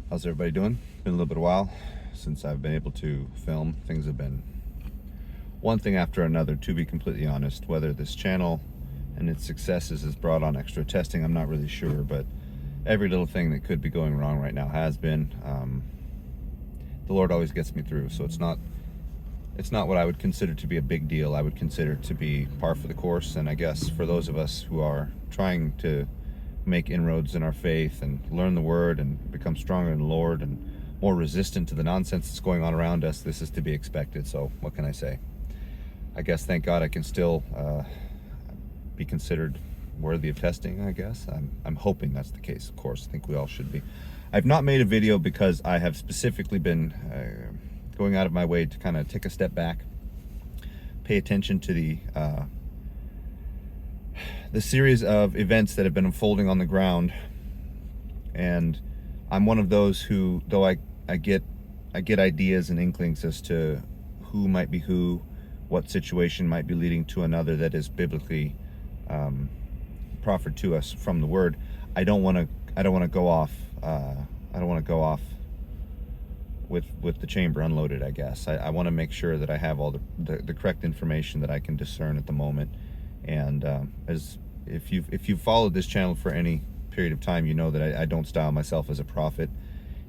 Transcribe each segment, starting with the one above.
How's everybody doing? Been a little bit of a while since I've been able to film. Things have been one thing after another, to be completely honest. Whether this channel and its successes has brought on extra testing, I'm not really sure, but every little thing that could be going wrong right now has been. The Lord always gets me through, so it's not what I would consider to be a big deal. I would consider to be par for the course, and I guess for those of us who are trying to make inroads in our faith and learn the word and become stronger in the Lord and more resistant to the nonsense that's going on around us, this is to be expected. So what can I say? I guess thank God I can still be considered worthy of testing, I guess. I'm hoping that's the case, of course. I think we all should be. I've not made a video because I have specifically been going out of my way to kind of take a step back, pay attention to the series of events that have been unfolding on the ground. And I'm one of those who, though I get ideas and inklings as to who might be who, what situation might be leading to another that is biblically proffered to us from the word. I don't want to go off. I don't want to go off with the chamber unloaded, I guess. I want to make sure that I have all the correct information that I can discern at the moment. And as if you've followed this channel for any period of time, you know that I don't style myself as a prophet.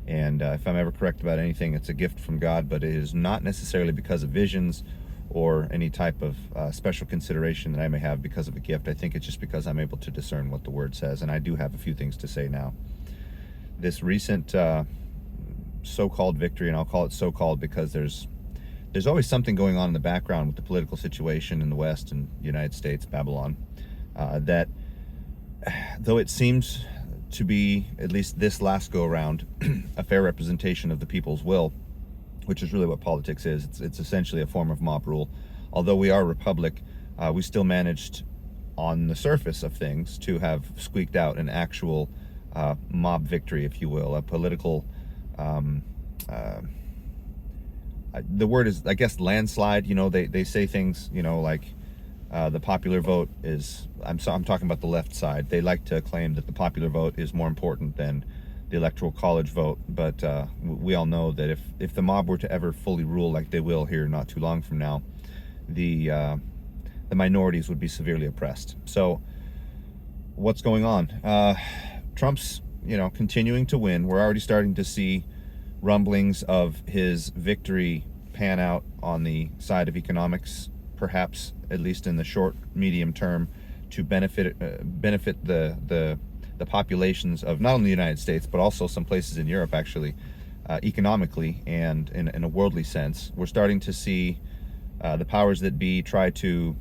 And if I'm ever correct about anything, it's a gift from God, but it is not necessarily because of visions or any type of special consideration that I may have because of a gift. I think it's just because I'm able to discern what the word says, and I do have a few things to say now. This recent so-called victory, and I'll call it so-called because there's always something going on in the background with the political situation in the West and United States, Babylon, that though it seems to be, at least this last go around, a fair representation of the people's will, which is really what politics is. It's essentially a form of mob rule. Although we are a republic, we still managed on the surface of things to have squeaked out an actual mob victory, if you will, a political the word is, I guess, landslide. You know, they say things, you know, like the popular vote is, I'm talking about the left side. They like to claim that the popular vote is more important than the electoral college vote, but we all know that if the mob were to ever fully rule like they will here not too long from now, the minorities would be severely oppressed. So what's going on? Trump's, continuing to win. We're already starting to see rumblings of his victory pan out on the side of economics, perhaps at least in the short, medium term, to benefit the populations of not only the United States but also some places in Europe, actually, economically and in a worldly sense. We're starting to see the powers that be try to,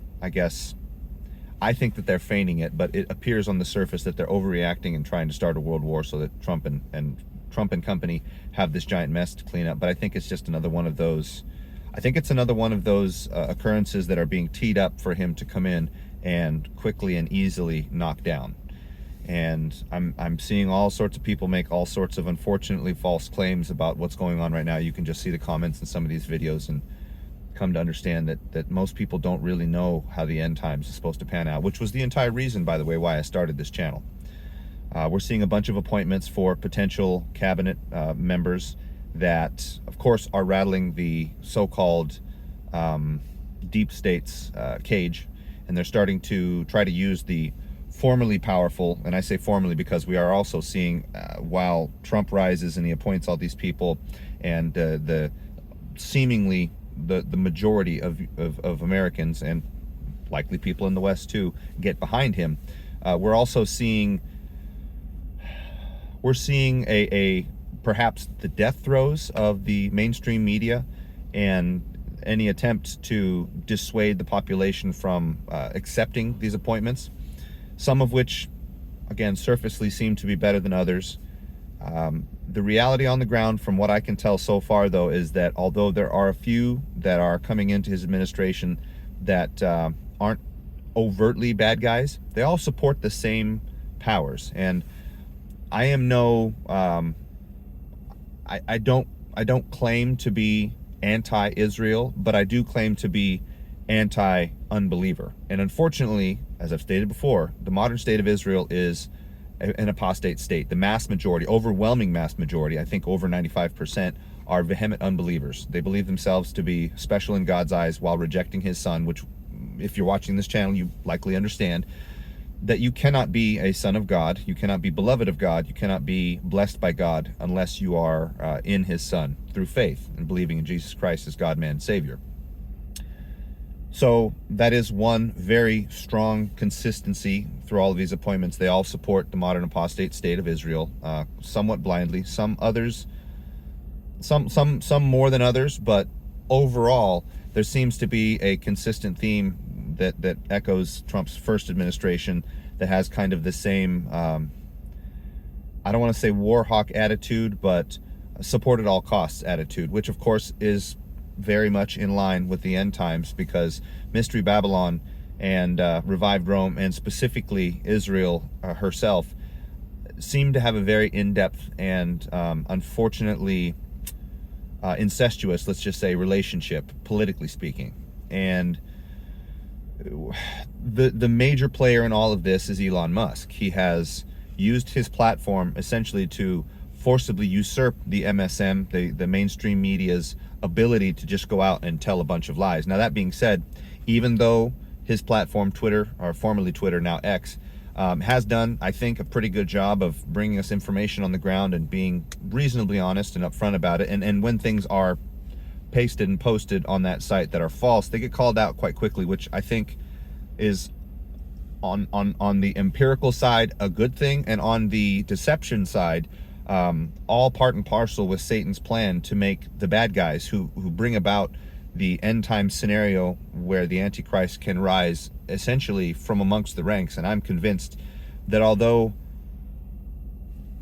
I think that they're feigning it, but it appears on the surface that they're overreacting and trying to start a world war so that Trump and company have this giant mess to clean up. But I think it's just another one of those. I think it's another one of those occurrences that are being teed up for him to come in and quickly and easily knock down. And I'm seeing all sorts of people make all sorts of unfortunately false claims about what's going on right now. You can just see the comments in some of these videos and come to understand that most people don't really know how the end times is supposed to pan out, which was the entire reason, by the way, why I started this channel. We're seeing a bunch of appointments for potential cabinet members that, of course, are rattling the so-called deep state's cage, and they're starting to try to use the formerly powerful, and I say formerly because we are also seeing, while Trump rises and he appoints all these people, and the seemingly the majority of Americans, and likely people in the West too, get behind him, we're also seeing a perhaps the death throes of the mainstream media and any attempt to dissuade the population from accepting these appointments, some of which, again, surfacely seem to be better than others. The reality on the ground, from what I can tell so far, though, is that although there are a few that are coming into his administration that aren't overtly bad guys, they all support the same powers. And I am no, I don't claim to be anti-Israel, but I do claim to be anti-unbeliever. And unfortunately, as I've stated before, the modern state of Israel is an apostate state. The mass majority, overwhelming mass majority, I think over 95%, are vehement unbelievers. They believe themselves to be special in God's eyes while rejecting his son, which, if you're watching this channel, you likely understand that you cannot be a son of God, you cannot be beloved of God, you cannot be blessed by God unless you are in his son through faith and believing in Jesus Christ as God, man, and Savior. So that is one very strong consistency through all of these appointments. They all support the modern apostate state of Israel, somewhat blindly. Some others, some more than others, but overall, there seems to be a consistent theme that echoes Trump's first administration that has kind of the same, I don't want to say war hawk attitude, but support at all costs attitude, which of course is very much in line with the end times, because Mystery Babylon and revived Rome, and specifically Israel herself, seem to have a very in-depth and unfortunately incestuous, let's just say, relationship, politically speaking. And the major player in all of this is Elon Musk. He has used his platform essentially to forcibly usurp the MSM, the mainstream media's ability to just go out and tell a bunch of lies. Now, that being said, even though his platform, Twitter, or formerly Twitter, now X, has done, I think, a pretty good job of bringing us information on the ground and being reasonably honest and upfront about it, and when things are pasted and posted on that site that are false, they get called out quite quickly, which I think is on the empirical side a good thing, and on the deception side, all part and parcel with Satan's plan to make the bad guys who bring about the end time scenario where the Antichrist can rise essentially from amongst the ranks. And I'm convinced that although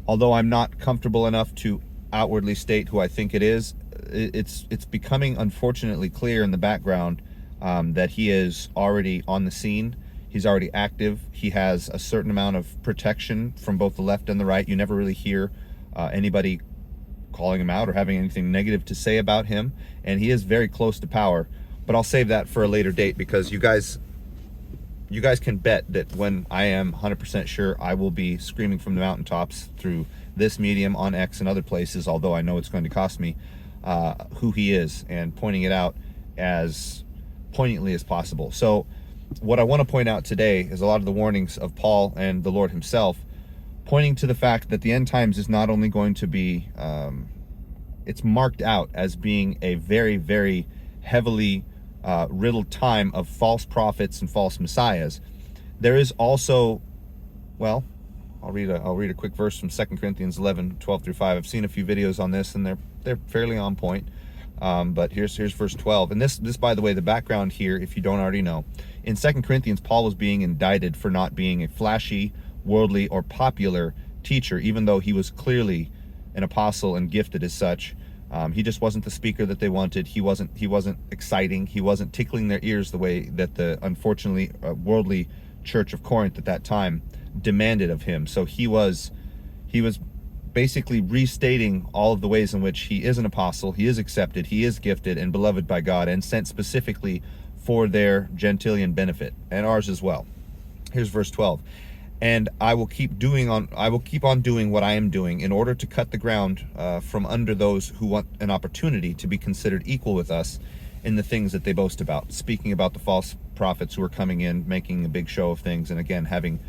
I'm not comfortable enough to outwardly state who I think it is, it's becoming unfortunately clear in the background that he is already on the scene. He's already active. He has a certain amount of protection from both the left and the right. You never really hear anybody calling him out or having anything negative to say about him, and he is very close to power. But I'll save that for a later date, because you guys can bet that when I am 100% sure, I will be screaming from the mountaintops through this medium, on X and other places, although I know it's going to cost me, who he is, and pointing it out as poignantly as possible. So what I want to point out today is a lot of the warnings of Paul and the Lord himself, pointing to the fact that the end times is not only going to be, it's marked out as being a very, very heavily riddled time of false prophets and false messiahs. There is also, well, I'll read a quick verse from 2 Corinthians 11, 12 through 5. I've seen a few videos on this, and they're fairly on point. But here's verse 12. And this, by the way, the background here, if you don't already know, in 2 Corinthians, Paul was being indicted for not being a flashy, worldly, or popular teacher, even though he was clearly an apostle and gifted as such. He just wasn't the speaker that they wanted. He wasn't exciting. He wasn't tickling their ears the way that the unfortunately worldly church of Corinth at that time demanded of him. So he was basically restating all of the ways in which he is an apostle, he is accepted, he is gifted and beloved by God, and sent specifically for their Gentilian benefit and ours as well. Here's verse 12. And I will keep on doing what I am doing in order to cut the ground from under those who want an opportunity to be considered equal with us in the things that they boast about. Speaking about the false prophets who are coming in, making a big show of things, and again, having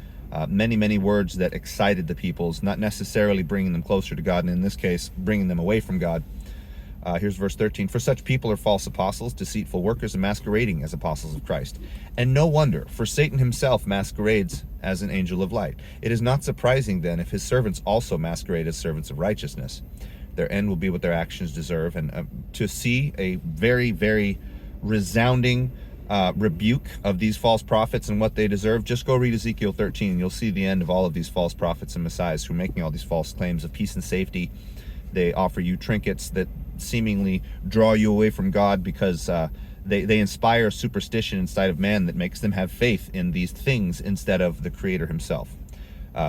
many words that excited the peoples, not necessarily bringing them closer to God, and in this case, bringing them away from God. Here's verse 13. For such people are false apostles, deceitful workers, and masquerading as apostles of Christ. And no wonder, for Satan himself masquerades as an angel of light. It is not surprising then if his servants also masquerade as servants of righteousness. Their end will be what their actions deserve. And to see a very, very resounding rebuke of these false prophets and what they deserve, just go read Ezekiel 13, and you'll see the end of all of these false prophets and messiahs who are making all these false claims of peace and safety. They offer you trinkets that seemingly draw you away from God, because they inspire superstition inside of man that makes them have faith in these things instead of the Creator himself.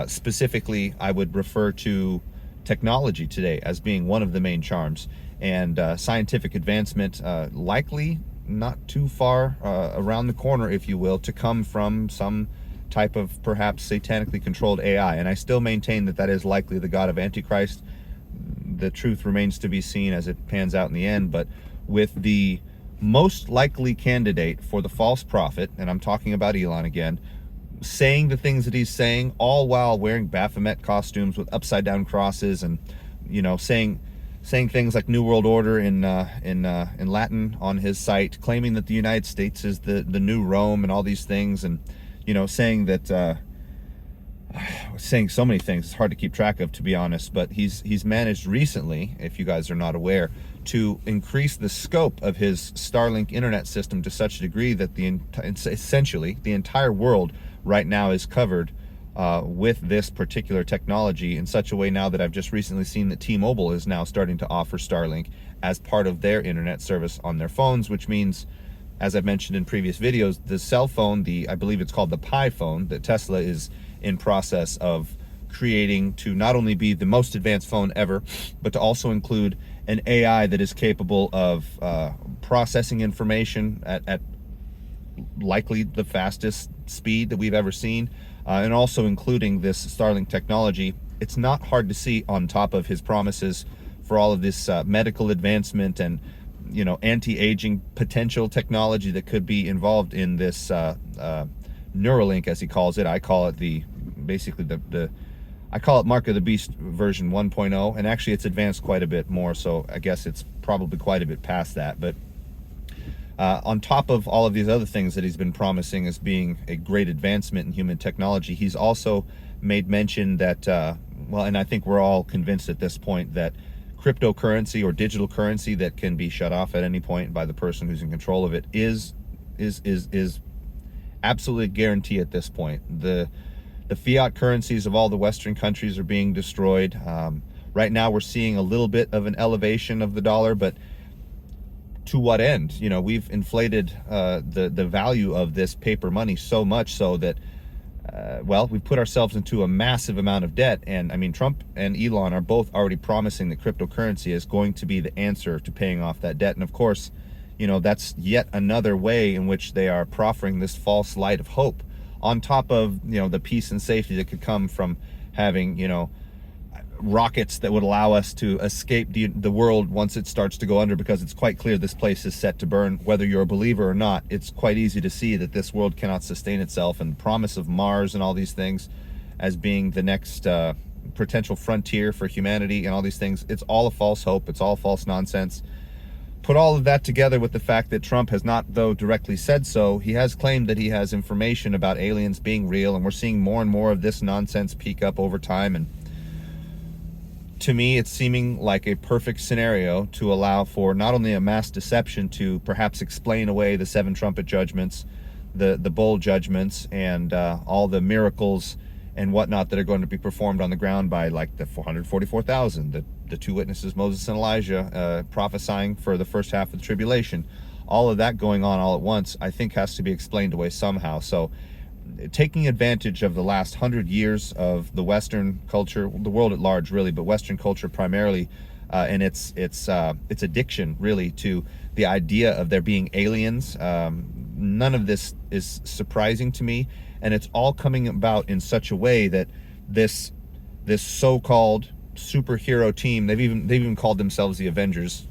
Specifically, I would refer to technology today as being one of the main charms, and scientific advancement likely not too far around the corner, if you will, to come from some type of perhaps satanically controlled AI. And I still maintain that that is likely the god of Antichrist. The truth remains to be seen as it pans out in the end, but with the most likely candidate for the false prophet, and I'm talking about Elon again, saying the things that he's saying, all while wearing Baphomet costumes with upside down crosses, and saying things like New World Order in Latin on his site, claiming that the United States is the new Rome and all these things, and saying that saying so many things it's hard to keep track of, to be honest. But he's managed recently, if you guys are not aware, to increase the scope of his Starlink internet system to such a degree that essentially the entire world right now is covered with this particular technology, in such a way now that I've just recently seen that T-Mobile is now starting to offer Starlink as part of their internet service on their phones, which means, as I've mentioned in previous videos, the cell phone, I believe it's called the Pi phone, that Tesla is in process of creating to not only be the most advanced phone ever, but to also include an AI that is capable of processing information at likely the fastest speed that we've ever seen, and also including this Starlink technology. It's not hard to see, on top of his promises for all of this medical advancement and anti-aging potential technology that could be involved in this Neuralink, as he calls it. I call it I call it Mark of the Beast version 1.0, and actually it's advanced quite a bit more, so I guess it's probably quite a bit past that. But on top of all of these other things that he's been promising as being a great advancement in human technology, he's also made mention that, and I think we're all convinced at this point, that cryptocurrency or digital currency that can be shut off at any point by the person who's in control of it is absolutely a guarantee at this point. The fiat currencies of all the Western countries are being destroyed. Right now we're seeing a little bit of an elevation of the dollar, but to what end? We've inflated the value of this paper money so much so that we've put ourselves into a massive amount of debt. And I mean, Trump and Elon are both already promising that cryptocurrency is going to be the answer to paying off that debt. And of course, that's yet another way in which they are proffering this false light of hope, on top of, the peace and safety that could come from having, rockets that would allow us to escape the world once it starts to go under, because it's quite clear this place is set to burn. Whether you're a believer or not, it's quite easy to see that this world cannot sustain itself, and the promise of Mars and all these things as being the next potential frontier for humanity and all these things, it's all a false hope. It's all false nonsense. Put all of that together with the fact that Trump has not, though, directly said so. He has claimed that he has information about aliens being real, and we're seeing more and more of this nonsense peak up over time. And to me, it's seeming like a perfect scenario to allow for not only a mass deception to perhaps explain away the 7 trumpet judgments, the bowl judgments, and all the miracles and whatnot that are going to be performed on the ground by, like, the 444,000, the 2 witnesses, Moses and Elijah, prophesying for the first half of the tribulation. All of that going on all at once, I think, has to be explained away somehow. So taking advantage of the last 100 years of the Western culture, the world at large really, but Western culture primarily, and its addiction really to the idea of there being aliens. None of this is surprising to me, and it's all coming about in such a way that this so-called superhero team, they've even called themselves the Avengers,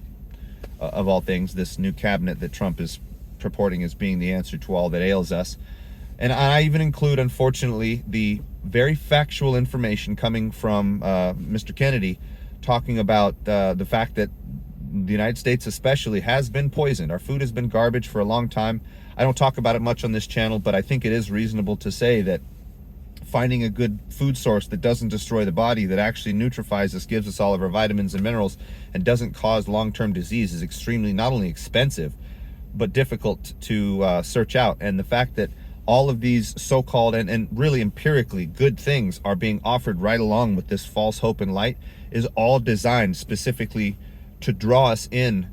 of all things, this new cabinet that Trump is purporting as being the answer to all that ails us. And I even include, unfortunately, the very factual information coming from Mr. Kennedy, talking about the fact that the United States especially has been poisoned. Our food has been garbage for a long time. I don't talk about it much on this channel, but I think it is reasonable to say that finding a good food source that doesn't destroy the body, that actually nutrifies us, gives us all of our vitamins and minerals, and doesn't cause long-term disease is extremely not only expensive, but difficult to search out. And the fact that all of these so-called and really empirically good things are being offered right along with this false hope and light is all designed specifically to draw us in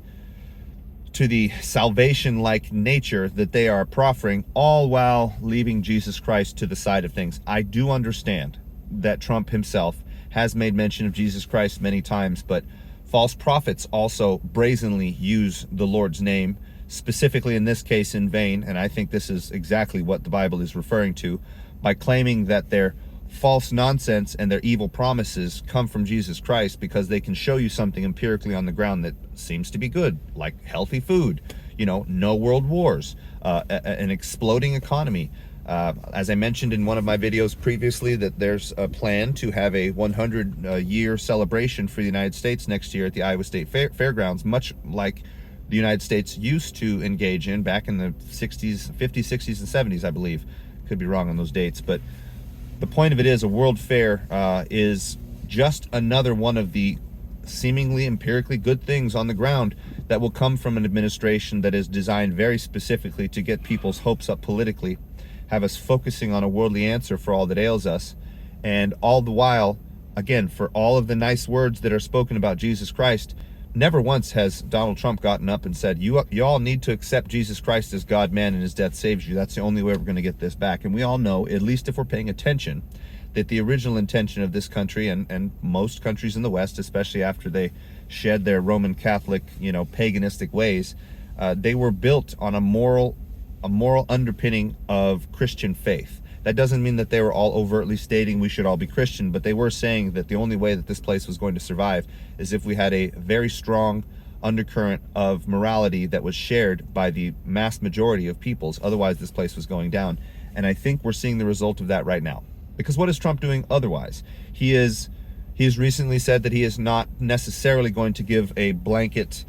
to the salvation-like nature that they are proffering, all while leaving Jesus Christ to the side of things. I do understand that Trump himself has made mention of Jesus Christ many times, but false prophets also brazenly use the Lord's name, specifically in this case in vain, and I think this is exactly what the Bible is referring to. by claiming that their false nonsense and their evil promises come from Jesus Christ because they can show you something empirically on the ground that seems to be good, like healthy food, no world wars, an exploding economy. As I mentioned in one of my videos previously, that there's a plan to have a 100-year celebration for the United States next year at the Iowa State Fairgrounds, much like the United States used to engage in back in the 60s, 50s, 60s, and 70s, I believe. Could be wrong on those dates, but the point of it is a world fair is just another one of the seemingly empirically good things on the ground that will come from an administration that is designed very specifically to get people's hopes up politically, have us focusing on a worldly answer for all that ails us, and all the while, again, for all of the nice words that are spoken about Jesus Christ, never once has Donald Trump gotten up and said, you all need to accept Jesus Christ as God, man, and his death saves you. That's the only way we're going to get this back. And we all know, at least if we're paying attention, that the original intention of this country and most countries in the West, especially after they shed their Roman Catholic, paganistic ways, they were built on a moral underpinning of Christian faith. That doesn't mean that they were all overtly stating we should all be Christian, but they were saying that the only way that this place was going to survive is if we had a very strong undercurrent of morality that was shared by the mass majority of peoples. Otherwise, this place was going down. And I think we're seeing the result of that right now. Because what is Trump doing otherwise? He has recently said that he is not necessarily going to give a blanket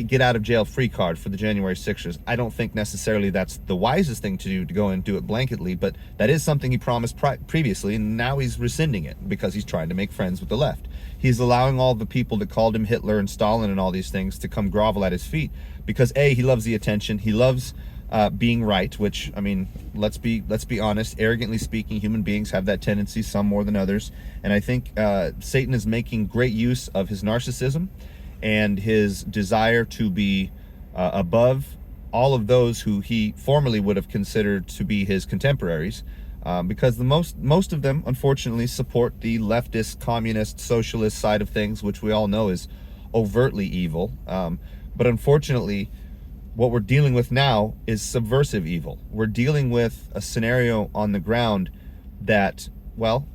get out of jail free card for the January 6ers. I don't think necessarily that's the wisest thing to do, to go and do it blanketly, but that is something he promised previously, and now he's rescinding it because he's trying to make friends with the left. He's allowing all the people that called him Hitler and Stalin and all these things to come grovel at his feet because A, he loves the attention, he loves being right, which, I mean, let's be honest, arrogantly speaking, human beings have that tendency, some more than others, and I think Satan is making great use of his narcissism and his desire to be above all of those who he formerly would have considered to be his contemporaries, because the most of them, unfortunately, support the leftist, communist, socialist side of things, which we all know is overtly evil. But unfortunately, what we're dealing with now is subversive evil. We're dealing with a scenario on the ground that, well,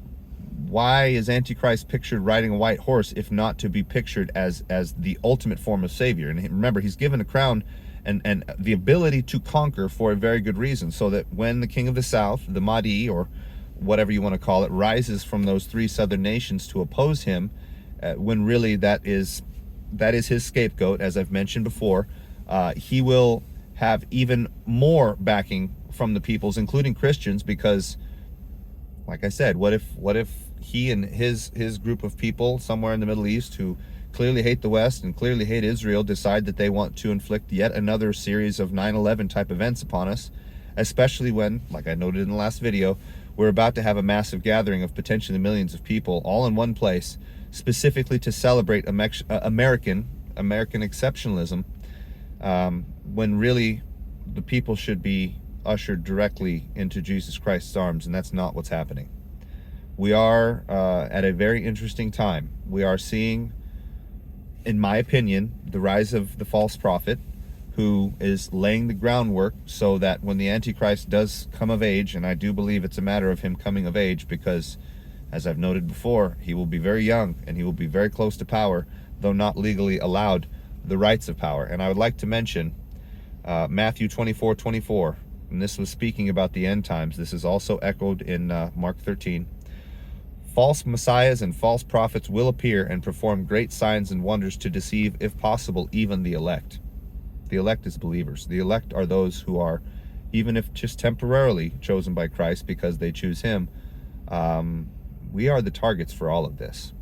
why is Antichrist pictured riding a white horse if not to be pictured as the ultimate form of savior? And remember, he's given a crown and the ability to conquer for a very good reason, so that when the king of the south, the Mahdi, or whatever you want to call it, rises from those three southern nations to oppose him, when really that is his scapegoat, as I've mentioned before, he will have even more backing from the peoples, including Christians, because, like I said, what if he and his group of people somewhere in the Middle East who clearly hate the West and clearly hate Israel decide that they want to inflict yet another series of 9/11 type events upon us, especially when, like I noted in the last video, we're about to have a massive gathering of potentially millions of people all in one place, specifically to celebrate American exceptionalism, when really the people should be ushered directly into Jesus Christ's arms, and that's not what's happening. We are at a very interesting time. We are seeing, in my opinion, the rise of the false prophet, who is laying the groundwork so that when the Antichrist does come of age, and I do believe it's a matter of him coming of age because, as I've noted before, he will be very young and he will be very close to power, though not legally allowed the rights of power. And I would like to mention Matthew 24:24, and this was speaking about the end times. This is also echoed in Mark 13. False messiahs and false prophets will appear and perform great signs and wonders to deceive, if possible, even the elect. The elect is believers. The elect are those who are, even if just temporarily, chosen by Christ because they choose him. We are the targets for all of this.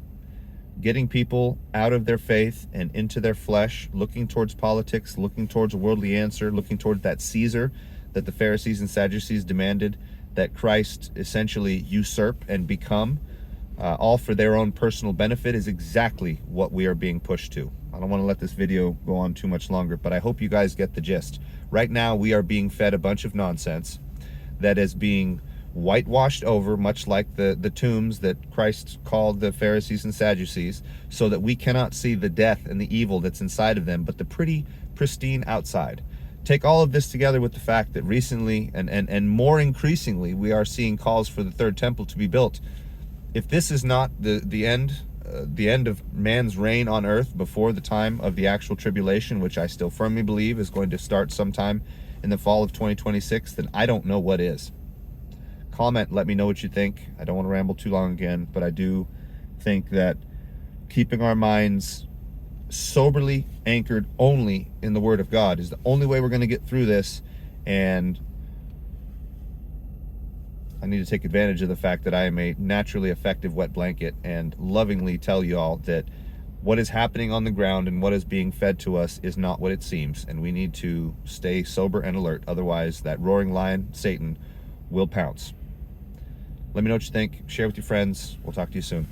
Getting people out of their faith and into their flesh, looking towards politics, looking towards a worldly answer, looking towards that Caesar that the Pharisees and Sadducees demanded that Christ essentially usurp and become, all for their own personal benefit, is exactly what we are being pushed to. I don't want to let this video go on too much longer, but I hope you guys get the gist. Right now, we are being fed a bunch of nonsense that is being whitewashed over, much like the tombs that Christ called the Pharisees and Sadducees, so that we cannot see the death and the evil that's inside of them, but the pretty pristine outside. Take all of this together with the fact that recently and more increasingly we are seeing calls for the third temple to be built. If this is not the end of man's reign on earth before the time of the actual tribulation, which I still firmly believe is going to start sometime in the fall of 2026, then I don't know what is. Comment, let me know what you think. I don't want to ramble too long again, but I do think that keeping our minds soberly anchored only in the Word of God is the only way we're going to get through this. And I need to take advantage of the fact that I am a naturally effective wet blanket and lovingly tell you all that what is happening on the ground and what is being fed to us is not what it seems, and we need to stay sober and alert. Otherwise, that roaring lion, Satan, will pounce. Let me know what you think. Share with your friends. We'll talk to you soon.